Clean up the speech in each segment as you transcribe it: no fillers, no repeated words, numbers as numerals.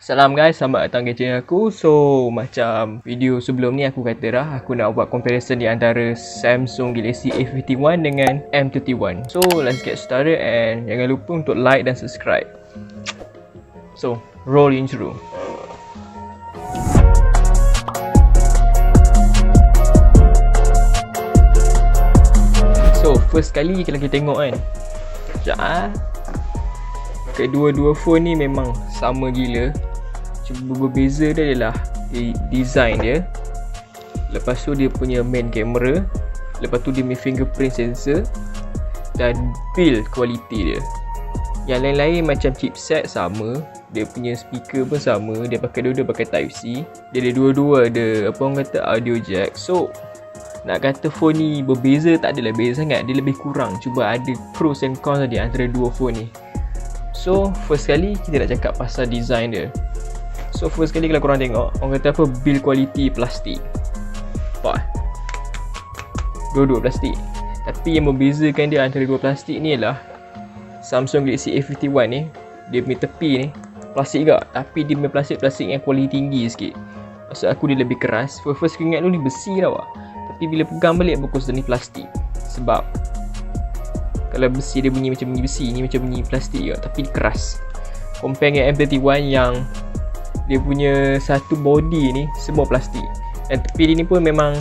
Salam guys, selamat datang ke channel aku. So, macam video sebelum ni aku kata dah, aku nak buat comparison di antara Samsung Galaxy A51 dengan M31. So, let's get started and jangan lupa untuk like dan subscribe. So, roll intro. So, first kali kalau kita tengok kan, kedua-dua phone ni memang sama gila. Cuma berbeza dia adalah design dia. Lepas tu dia punya main camera. Lepas tu dia punya fingerprint sensor. Dan build quality dia. Yang lain-lain macam chipset sama. Dia punya speaker pun sama. Dia pakai dua-dua pakai Type-C. Dia ada dua-dua ada apa orang kata audio jack. So nak kata phone ni berbeza tak adalah beza sangat. Dia lebih kurang. Cuba ada pros and cons di antara dua phone ni. So first kali kita nak cakap pasal design dia. So first kali kalau korang tengok, orang kata apa, build quality plastik. Nampak? Dua-dua plastik. Tapi yang membezakan dia antara dua plastik ni ialah Samsung Galaxy A51 ni, dia punya tepi ni plastik juga, tapi dia punya plastik yang kualiti tinggi sikit. Maksud aku dia lebih keras. First aku ingat dulu ni besi tau. Tapi bila pegang balik aku rasa ni plastik. Sebab kalau besi dia bunyi macam bunyi besi, ni macam bunyi plastik juga, tapi keras. Compare dengan M31 yang dia punya satu body ni semua plastik. Dan tepi dia ni pun memang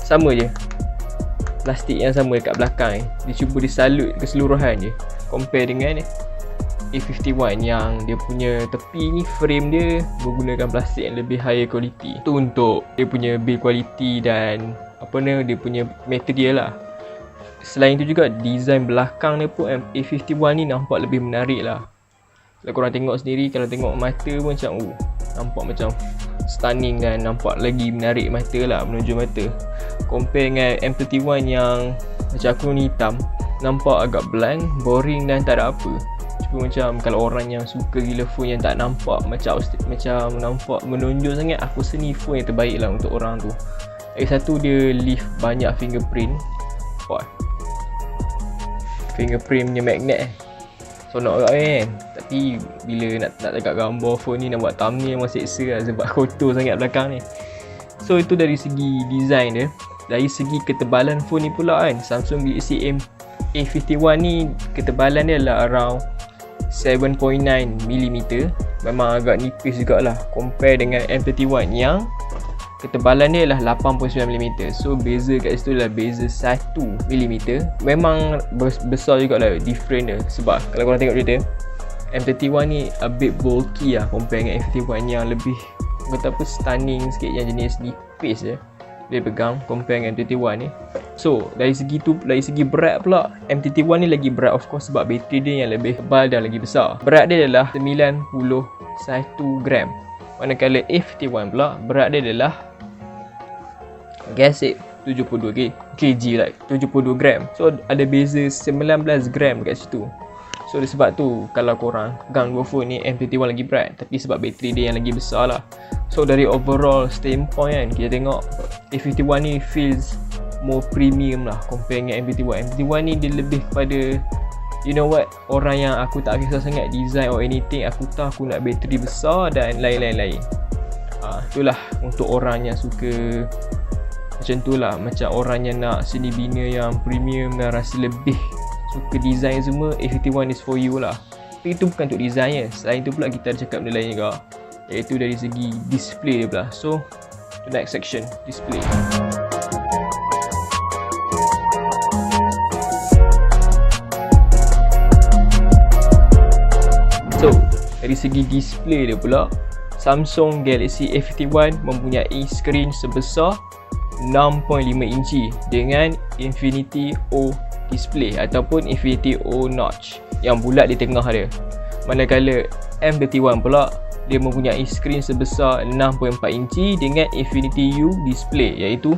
sama je, plastik yang sama dekat belakang ni. Dia cuba disalut keseluruhan je. Compare dengan A51 yang dia punya tepi ni, frame dia menggunakan plastik yang lebih higher quality. Itu untuk dia punya build quality dan apa ni, dia punya material lah. Selain tu juga design belakang dia pun A51 ni nampak lebih menarik lah. Kalau korang tengok sendiri, kalau tengok mata pun macam nampak macam stunning dan nampak lagi menarik mata lah, menonjol mata. Compare dengan M31 yang macam aku ni hitam, nampak agak bland, boring dan tak ada apa. Cuma macam kalau orang yang suka gila phone yang tak nampak macam nampak menonjol sangat, aku rasa ni phone yang terbaik lah untuk orang tu. Lagi satu, dia leave banyak fingerprint. Nampak? Fingerprint punya magnet sonok agak kan. Tapi bila nak dekat gambar phone ni, nak buat thumbnail memang seksa lah sebab kotor sangat belakang ni. So itu dari segi design dia. Dari segi ketebalan phone ni pula kan, Samsung Galaxy A51 ni ketebalan dia adalah around 7.9mm. Memang agak nipis jugalah compare dengan M31 yang ketebalan dia adalah 8.9mm. So beza kat situ adalah beza 1mm. Memang besar jugalah different dia. Sebab kalau korang tengok cerita, M31 ni a bit bulky lah compare dengan M51 yang lebih kata apa, stunning sikit, yang jenis nipis je dia pegang compare dengan M31 ni. So dari segi tu, dari segi berat pula, M31 ni lagi berat of course sebab bateri dia yang lebih tebal dan lagi besar. Berat dia adalah 91 gram. Manakala A51 pula berat dia adalah guess it 72 kg lah, 72 gram. So ada beza 19 gram kat situ. So sebab tu kalau korang pegang dua phone ni, M31 lagi berat, tapi sebab bateri dia yang lagi besar lah. So dari overall standpoint kan, kita tengok A51 ni feels more premium lah compare dengan M31. M31 ni dia lebih kepada, you know what, orang yang aku tak kisah sangat design or anything, aku tahu aku nak bateri besar dan lain-lain. Itulah untuk orang yang suka macam tu lah. Macam orang yang nak seni bina yang premium dan rasa lebih suka design semua, A51 is for you lah. Tapi itu bukan untuk design je. Selain tu pula kita ada cakap benda lain juga, iaitu dari segi display dia pula. So the next section, display. So dari segi display dia pula, Samsung Galaxy A51 mempunyai skrin sebesar 6.5 inci dengan Infinity O display ataupun Infinity O notch yang bulat di tengah dia. Manakala M31 pula, dia mempunyai skrin sebesar 6.4 inci dengan Infinity U display, iaitu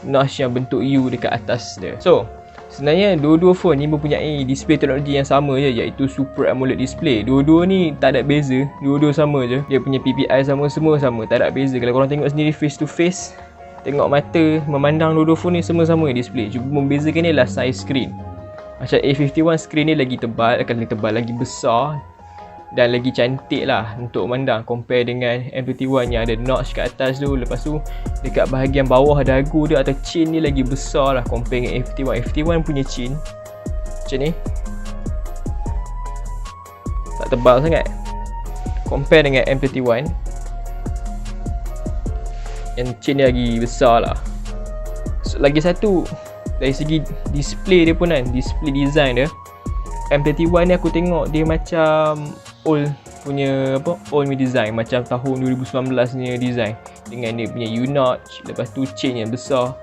notch yang bentuk U dekat atas dia. So sebenarnya dua-dua phone ni mempunyai display teknologi yang sama je, iaitu Super AMOLED display. Dua-dua ni tak ada beza, dua-dua sama je. Dia punya PPI sama, semua sama, tak ada beza. Kalau korang tengok sendiri face to face, tengok mata memandang dua-dua phone ni semua sama display. Cuma membezakan ni adalah size screen. Macam A51 screen ni lagi tebal, akan lagi tebal, lagi besar dan lagi cantik lah untuk memandang compare dengan M21 yang ada notch kat atas tu. Lepas tu dekat bahagian bawah dagu dia atau chin ni lagi besar lah compare dengan M51. M51 punya chin macam ni, tak tebal sangat compare dengan M31 yang chin dia lagi besar lah. So, lagi satu dari segi display dia pun kan, display design dia, M31 ni aku tengok dia macam old punya design, macam tahun 2019 punya design dengan dia punya U-notch, lepas tu chain yang besar.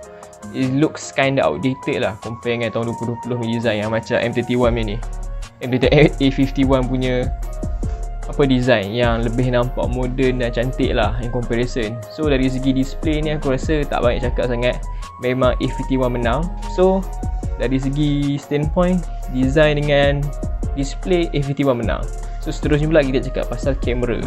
It looks kinda outdated lah compare dengan tahun 2020 punya design yang macam M31 punya ni, A51 punya design yang lebih nampak modern dan cantik lah in comparison. So dari segi display ni aku rasa tak banyak cakap sangat, memang A51 menang. So dari segi standpoint design dengan display, A51 menang. So seterusnya pula kita cakap pasal kamera.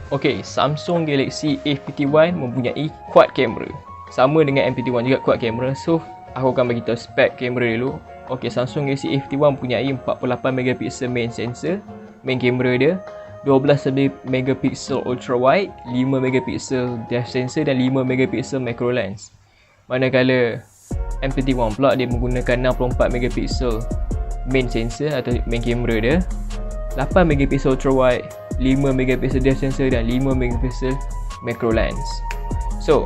Okay, Samsung Galaxy A51 mempunyai quad kamera, sama dengan M51 juga quad kamera. So aku akan bagi tahu spek kamera dulu. Okay, Samsung Galaxy A51 mempunyai 48MP main sensor, main kamera dia, 12MP ultra wide, 5MP depth sensor dan 5MP macro lens. Manakala M51 pula dia menggunakan 64MP main sensor atau main kamera dia, 8MP ultra wide, 5MP depth sensor dan 5MP macro lens. So,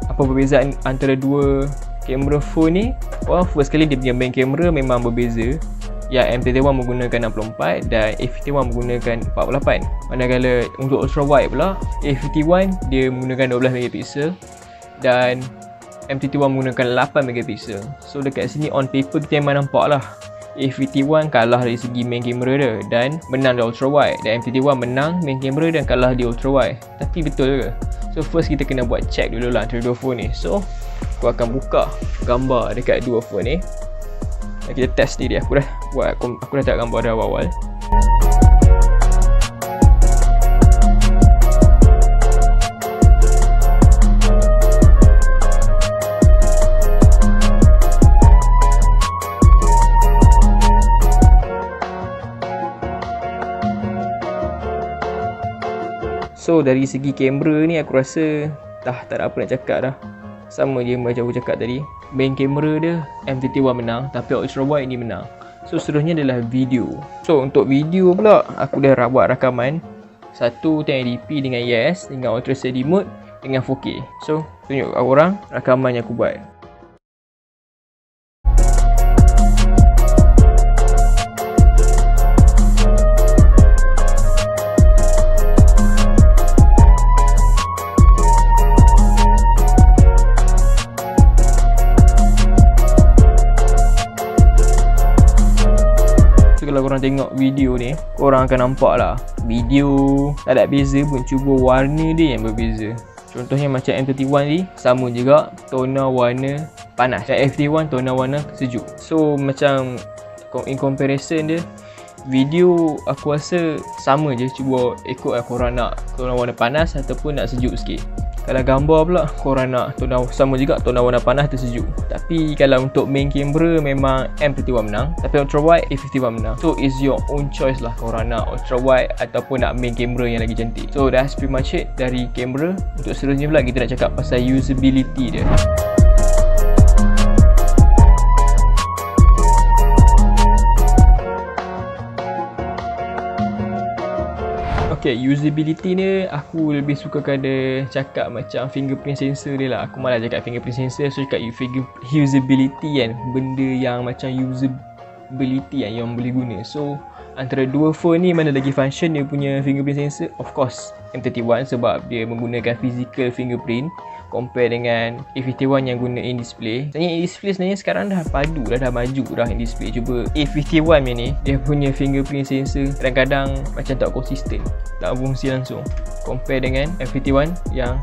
apa perbezaan antara dua kamera phone ni? Well, first kali dia punya main kamera memang berbeza. Yang M31 menggunakan 64 dan A51 menggunakan 48. Manakala untuk ultra wide pula, A51 dia menggunakan 12MP dan M31 menggunakan 8MP. So dekat sini on paper kita memang nampak lah A51 kalah dari segi main kamera dia dan menang di ultra wide, dan M31 menang main kamera dan kalah di ultra wide. Tapi betul ke? So first kita kena buat check dulu lah antara dua phone ni. So aku akan buka gambar dekat dua phone ni. Kita test sendiri. Aku dah tak gambar dah awal. So dari segi kamera ni aku rasa tak ada apa nak cakap dah. Sama je macam aku cakap tadi, main kamera dia M31 menang, tapi ultra wide ni menang. So seterusnya adalah video. So untuk video pula aku dah buat rakaman 1080p dengan EIS, dengan ultra steady mode, dengan 4K. So tunjuk kat korang rakaman yang aku buat. Kalau korang tengok video ni, korang akan nampak lah video tak ada beza pun, cuba warna dia yang berbeza. Contohnya macam M31 ni sama juga tona warna panas, dan F31 tona warna sejuk. So macam in comparison dia, video aku rasa sama je, cuba ikut lah korang nak tona warna panas ataupun nak sejuk sikit. Kalau gambar pula korang nak tona sama juga, tona warna panas atau sejuk. Tapi kalau untuk main kamera memang M31 menang, tapi ultra wide A51 menang. So it's your own choice lah, korang nak ultra wide ataupun nak main kamera yang lagi cantik. So that's pretty much it dari kamera. Untuk seterusnya pula kita nak cakap pasal usability dia. Okay, usability ni aku lebih suka kada cakap macam fingerprint sensor dia lah. Aku malah cakap fingerprint sensor, so cakap usability kan, benda yang macam usability yang boleh guna. So antara dua phone ni mana lagi function dia punya fingerprint sensor? Of course M31 sebab dia menggunakan physical fingerprint compare dengan A51 yang guna in-display. Sebenarnya in-display sebenarnya sekarang dah padu dah maju dah in-display. Cuba A51 ni, dia punya fingerprint sensor kadang-kadang macam tak konsisten, tak fungsi langsung compare dengan F51 yang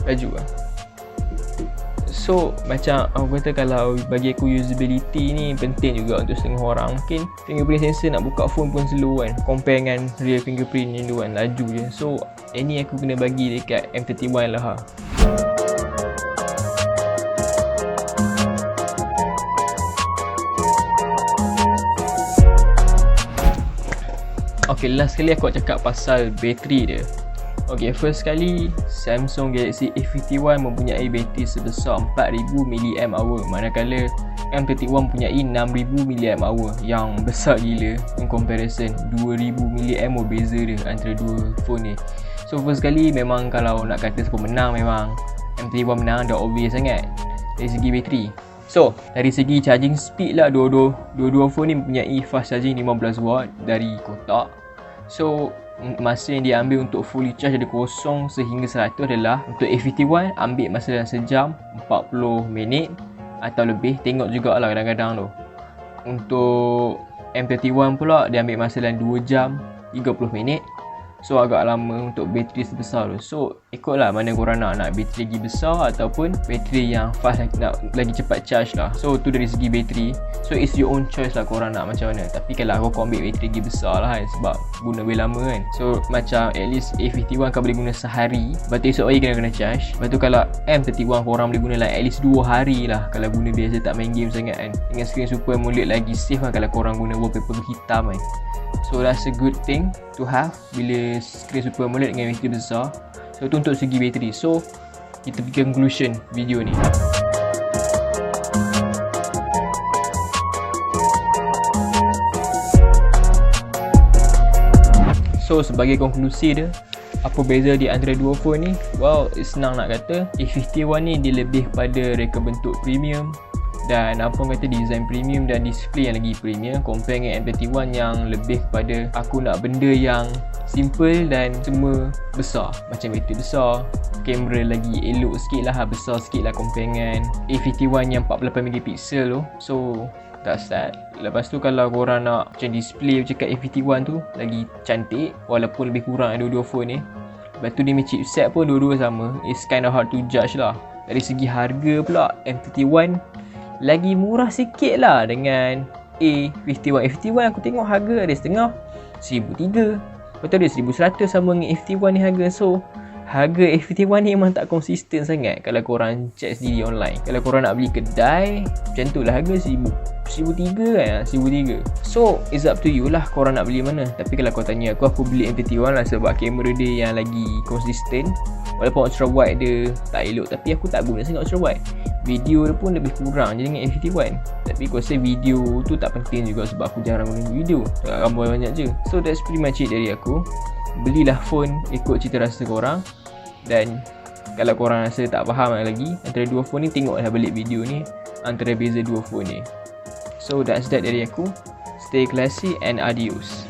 laju lah. So macam aku kata, kalau bagi aku usability ni penting juga untuk setengah orang. Mungkin fingerprint sensor nak buka phone pun slow kan, compare dengan real fingerprint ni tu kan, laju je. So ini aku kena bagi dekat M31 lah ha. Okay, last kali aku cakap pasal bateri dia. Okay, first kali Samsung Galaxy A51 mempunyai bateri sebesar 4000 mAh, manakala M31 mempunyai 6000 mAh, yang besar gila in comparison. 2000 mAh beza dia antara dua phone ni. So first kali memang kalau nak kata siapa menang, memang M31 menang, dah obvious sangat dari segi bateri. So dari segi charging speed lah, dua-dua phone ni mempunyai fast charging 15W dari kotak. So masa yang dia ambil untuk fully charge dari 0 sehingga 100 adalah, untuk A51 ambil masa dalam sejam 40 minit atau lebih, tengok jugalah kadang-kadang tu. Untuk M31 pula dia ambil masa dalam 2 jam 30 minit. So agak lama untuk bateri sebesar tu. So ikutlah mana korang nak bateri lagi besar ataupun bateri yang fast, nak lagi cepat charge lah. So tu dari segi bateri. So it's your own choice lah korang nak macam mana. Tapi kalau kau ambil bateri lagi besar lah kan, sebab guna lebih lama kan. So macam at least A51 kau boleh guna sehari, lepas tu esok pagi kena charge. Lepas tu kalau M31 korang boleh guna lah at least 2 hari lah, kalau guna biasa tak main game sangat kan. Dengan screen super AMOLED lagi safe lah kalau korang guna wallpaper hitam kan. So that's a good thing to have bila screen super AMOLED dengan bateri besar. So tu untuk segi bateri. So kita pergi conclusion video ni. So sebagai konklusi dia, apa beza di antara dua phone ni? Well, senang nak kata, A51 ni dia lebih pada reka bentuk premium dan apa kata design premium dan display yang lagi premium, compare dengan M31 yang lebih kepada aku nak benda yang simple dan semua besar, macam bateri besar, kamera lagi elok sikit lah, besar sikit lah compare dengan A51 yang 48MP tu. So that's that. Lepas tu kalau korang nak macam display macam kat A51 tu lagi cantik, walaupun lebih kurang dua-dua phone ni. Lepas tu dia punya chipset pun dua-dua sama. It's kind of hard to judge lah. Dari segi harga pula, M31 lagi murah sikit lah dengan A51. A51 aku tengok harga ada setengah 1,300, lepas tu ada 1,100 sama dengan A51 ni harga. So harga A51 ni memang tak konsisten sangat kalau korang check sendiri online. Kalau korang nak beli kedai, macam tu lah harga 1,300 kan, 1,300. So it's up to you lah korang nak beli mana. Tapi kalau kau tanya aku beli M31 lah sebab kamera dia yang lagi konsisten. Walaupun ultra wide dia tak elok, tapi aku tak guna sangat ultra wide. Video dia pun lebih kurang je dengan A51. Tapi aku rasa video tu tak penting juga sebab aku jarang guna video, gambar banyak je. So that's pretty much it dari aku. Belilah phone ikut cita rasa korang. Dan kalau korang rasa tak faham lagi antara dua phone ni, tengoklah balik video ni antara beza dua phone ni. So that's that dari aku. Stay classy and adios.